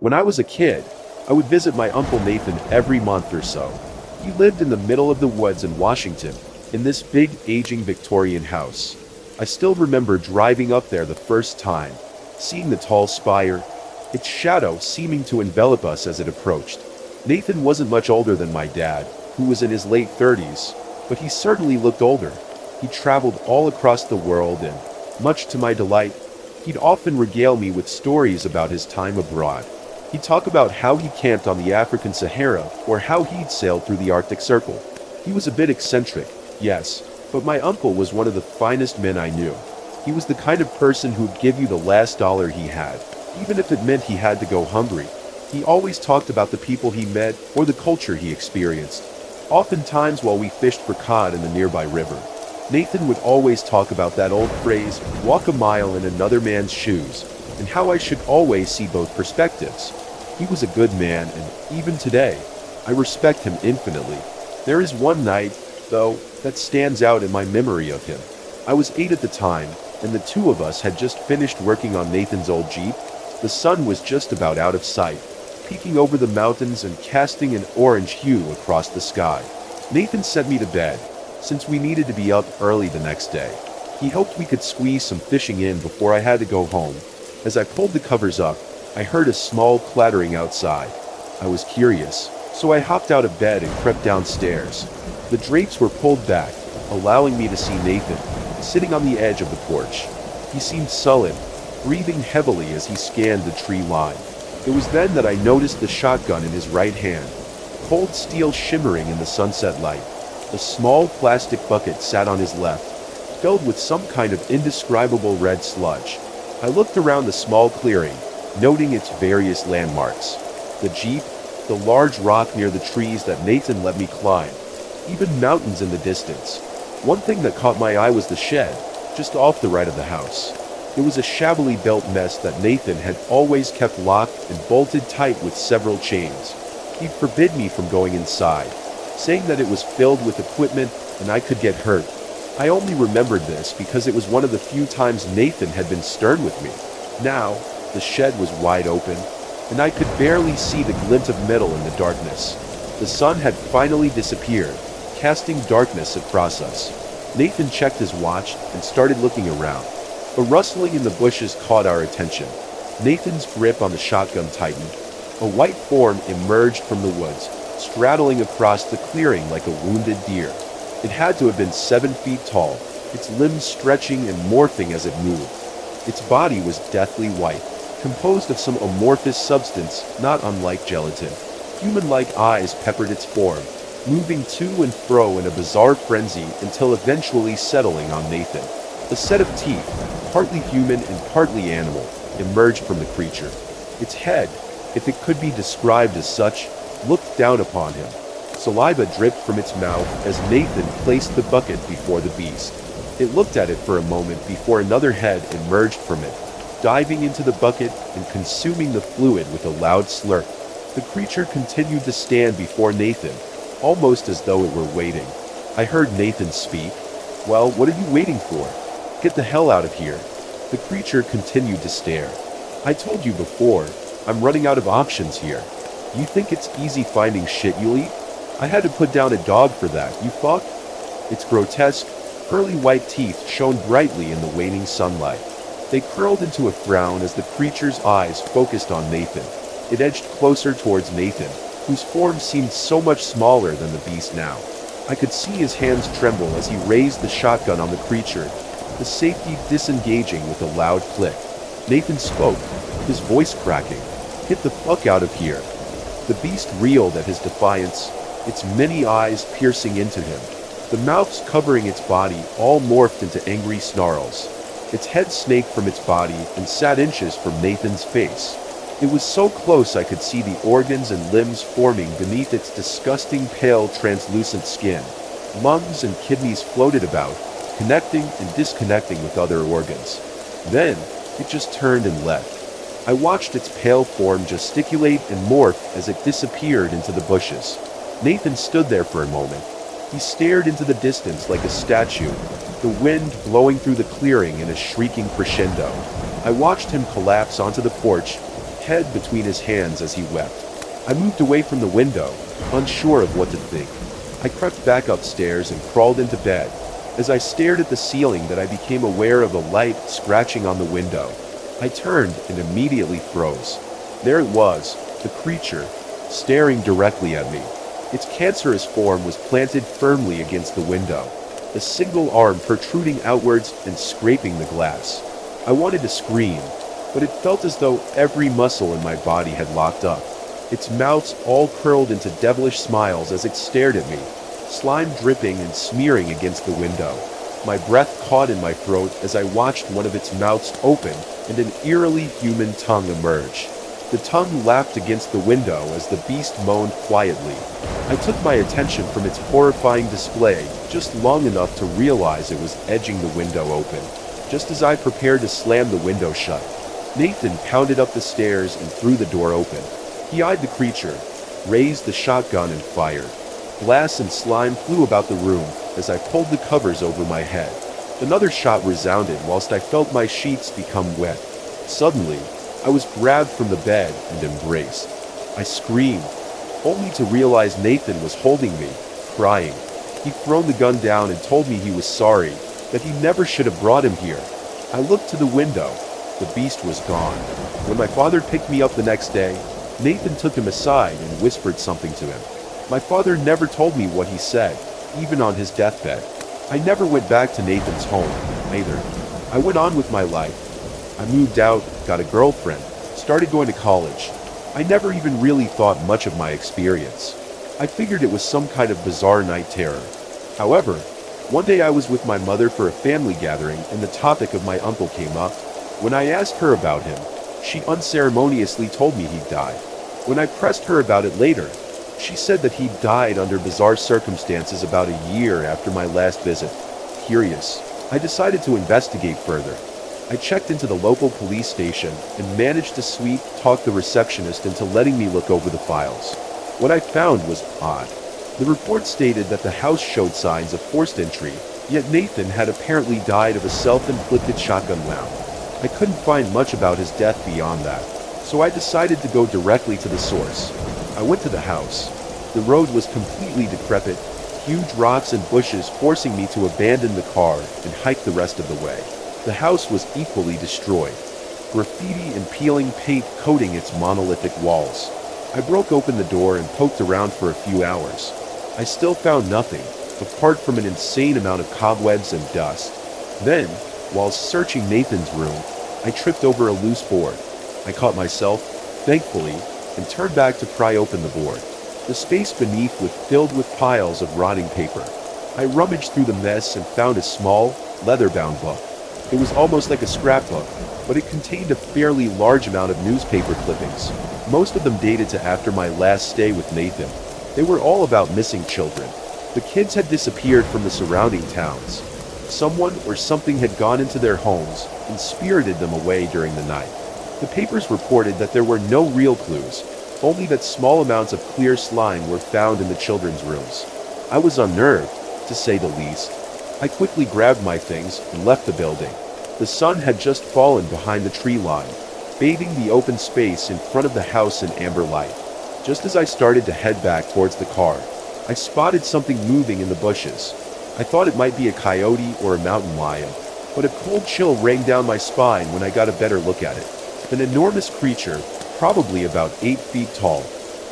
When I was a kid, I would visit my Uncle Nathan every month or so. He lived in the middle of the woods in Washington, in this big, aging Victorian house. I still remember driving up there the first time, seeing the tall spire, its shadow seeming to envelop us as it approached. Nathan wasn't much older than my dad, who was in his late 30s, but he certainly looked older. He traveled all across the world and, much to my delight, he'd often regale me with stories about his time abroad. He'd talk about how he camped on the African Sahara or how he'd sailed through the Arctic Circle. He was a bit eccentric, yes, but my uncle was one of the finest men I knew. He was the kind of person who'd give you the last dollar he had, even if it meant he had to go hungry. He always talked about the people he met or the culture he experienced. Oftentimes while we fished for cod in the nearby river, Nathan would always talk about that old phrase, walk a mile in another man's shoes, and how I should always see both perspectives. He was a good man, and even today, I respect him infinitely. There is one night, though, that stands out in my memory of him. I was 8 at the time, and the two of us had just finished working on Nathan's old Jeep. The sun was just about out of sight, peeking over the mountains and casting an orange hue across the sky. Nathan sent me to bed, since we needed to be up early the next day. He hoped we could squeeze some fishing in before I had to go home. As I pulled the covers up, I heard a small clattering outside. I was curious, so I hopped out of bed and crept downstairs. The drapes were pulled back, allowing me to see Nathan, sitting on the edge of the porch. He seemed sullen, breathing heavily as he scanned the tree line. It was then that I noticed the shotgun in his right hand, cold steel shimmering in the sunset light. A small plastic bucket sat on his left, filled with some kind of indescribable red sludge. I looked around the small clearing, noting its various landmarks. The Jeep, the large rock near the trees that Nathan let me climb, even mountains in the distance. One thing that caught my eye was the shed, just off the right of the house. It was a shabbily built mess that Nathan had always kept locked and bolted tight with several chains. He'd forbid me from going inside, saying that it was filled with equipment and I could get hurt. I only remembered this because it was one of the few times Nathan had been stern with me. Now, the shed was wide open, and I could barely see the glint of metal in the darkness. The sun had finally disappeared, casting darkness across us. Nathan checked his watch and started looking around. A rustling in the bushes caught our attention. Nathan's grip on the shotgun tightened. A white form emerged from the woods, straddling across the clearing like a wounded deer. It had to have been 7 feet tall, its limbs stretching and morphing as it moved. Its body was deathly white, composed of some amorphous substance not unlike gelatin. Human-like eyes peppered its form, moving to and fro in a bizarre frenzy until eventually settling on Nathan. A set of teeth, partly human and partly animal, emerged from the creature. Its head, if it could be described as such, looked down upon him. Saliva dripped from its mouth as Nathan placed the bucket before the beast. It looked at it for a moment before another head emerged from it, diving into the bucket and consuming the fluid with a loud slurp. The creature continued to stand before Nathan, almost as though it were waiting. I heard Nathan speak. "Well, what are you waiting for? Get the hell out of here." The creature continued to stare. "I told you before, I'm running out of options here. You think it's easy finding shit you'll eat? I had to put down a dog for that, you fuck." Its grotesque, pearly white teeth shone brightly in the waning sunlight. They curled into a frown as the creature's eyes focused on Nathan. It edged closer towards Nathan, whose form seemed so much smaller than the beast now. I could see his hands tremble as he raised the shotgun on the creature, the safety disengaging with a loud click. Nathan spoke, his voice cracking. "Get the fuck out of here." The beast reeled at his defiance, its many eyes piercing into him. The mouths covering its body all morphed into angry snarls. Its head snaked from its body and sat inches from Nathan's face. It was so close I could see the organs and limbs forming beneath its disgusting pale translucent skin. Lungs and kidneys floated about, connecting and disconnecting with other organs. Then, it just turned and left. I watched its pale form gesticulate and morph as it disappeared into the bushes. Nathan stood there for a moment. He stared into the distance like a statue, the wind blowing through the clearing in a shrieking crescendo. I watched him collapse onto the porch, head between his hands as he wept. I moved away from the window, unsure of what to think. I crept back upstairs and crawled into bed. As I stared at the ceiling that I became aware of a light scratching on the window. I turned and immediately froze. There it was, the creature, staring directly at me. Its cancerous form was planted firmly against the window, a single arm protruding outwards and scraping the glass. I wanted to scream, but it felt as though every muscle in my body had locked up. Its mouths all curled into devilish smiles as it stared at me, slime dripping and smearing against the window. My breath caught in my throat as I watched one of its mouths open and an eerily human tongue emerge. The tongue lapped against the window as the beast moaned quietly. I took my attention from its horrifying display just long enough to realize it was edging the window open. Just as I prepared to slam the window shut, Nathan pounded up the stairs and threw the door open. He eyed the creature, raised the shotgun and fired. Glass and slime flew about the room as I pulled the covers over my head. Another shot resounded whilst I felt my sheets become wet. Suddenly, I was grabbed from the bed and embraced. I screamed, only to realize Nathan was holding me, crying. He'd thrown the gun down and told me he was sorry, that he never should have brought him here. I looked to the window. The beast was gone. When my father picked me up the next day, Nathan took him aside and whispered something to him. My father never told me what he said, even on his deathbed. I never went back to Nathan's home, either. I went on with my life. I moved out, got a girlfriend, started going to college. I never even really thought much of my experience. I figured it was some kind of bizarre night terror. However, one day I was with my mother for a family gathering and the topic of my uncle came up. When I asked her about him, she unceremoniously told me he'd died. When I pressed her about it later, she said that he'd died under bizarre circumstances about a year after my last visit. Curious, I decided to investigate further. I checked into the local police station and managed to sweet-talk the receptionist into letting me look over the files. What I found was odd. The report stated that the house showed signs of forced entry, yet Nathan had apparently died of a self-inflicted shotgun wound. I couldn't find much about his death beyond that, so I decided to go directly to the source. I went to the house. The road was completely decrepit, huge rocks and bushes forcing me to abandon the car and hike the rest of the way. The house was equally destroyed, graffiti and peeling paint coating its monolithic walls. I broke open the door and poked around for a few hours. I still found nothing, apart from an insane amount of cobwebs and dust. Then, while searching Nathan's room, I tripped over a loose board. I caught myself, thankfully, and turned back to pry open the board. The space beneath was filled with piles of rotting paper. I rummaged through the mess and found a small, leather-bound book. It was almost like a scrapbook, but it contained a fairly large amount of newspaper clippings. Most of them dated to after my last stay with Nathan. They were all about missing children. The kids had disappeared from the surrounding towns. Someone or something had gone into their homes and spirited them away during the night. The papers reported that there were no real clues, only that small amounts of clear slime were found in the children's rooms. I was unnerved, to say the least. I quickly grabbed my things and left the building. The sun had just fallen behind the tree line, bathing the open space in front of the house in amber light. Just as I started to head back towards the car, I spotted something moving in the bushes. I thought it might be a coyote or a mountain lion, but a cold chill ran down my spine when I got a better look at it. An enormous creature, probably about 8 feet tall,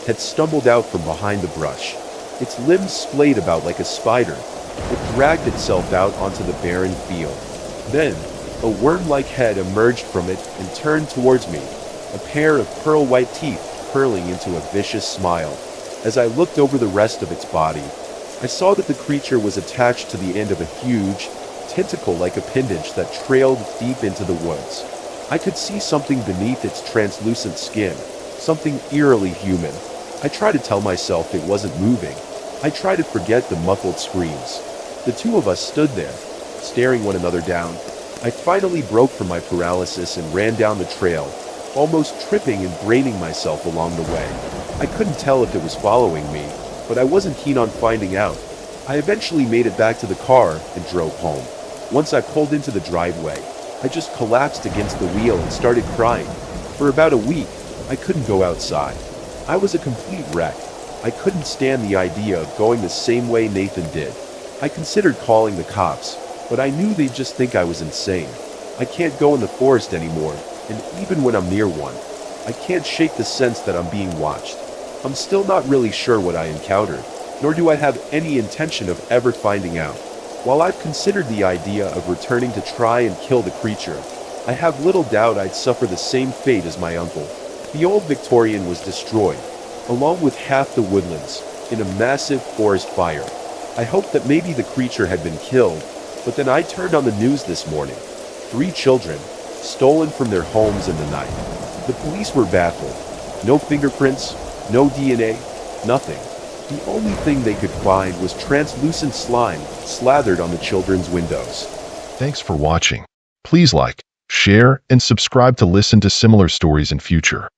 had stumbled out from behind the brush. Its limbs splayed about like a spider. It dragged itself out onto the barren field. Then, a worm-like head emerged from it and turned towards me, a pair of pearl-white teeth curling into a vicious smile. As I looked over the rest of its body, I saw that the creature was attached to the end of a huge, tentacle-like appendage that trailed deep into the woods. I could see something beneath its translucent skin, something eerily human. I tried to tell myself it wasn't moving. I tried to forget the muffled screams. The two of us stood there, staring one another down. I finally broke from my paralysis and ran down the trail, almost tripping and braining myself along the way. I couldn't tell if it was following me, but I wasn't keen on finding out. I eventually made it back to the car and drove home. Once I pulled into the driveway, I just collapsed against the wheel and started crying. For about a week, I couldn't go outside. I was a complete wreck. I couldn't stand the idea of going the same way Nathan did. I considered calling the cops, but I knew they'd just think I was insane. I can't go in the forest anymore, and even when I'm near one, I can't shake the sense that I'm being watched. I'm still not really sure what I encountered, nor do I have any intention of ever finding out. While I've considered the idea of returning to try and kill the creature, I have little doubt I'd suffer the same fate as my uncle. The old Victorian was destroyed, along with half the woodlands, in a massive forest fire. I hoped that maybe the creature had been killed, but then I turned on the news this morning. 3 children, stolen from their homes in the night. The police were baffled. No fingerprints, no DNA, nothing. The only thing they could find was translucent slime slathered on the children's windows. Thanks for watching. Please like, share, and subscribe to listen to similar stories in future.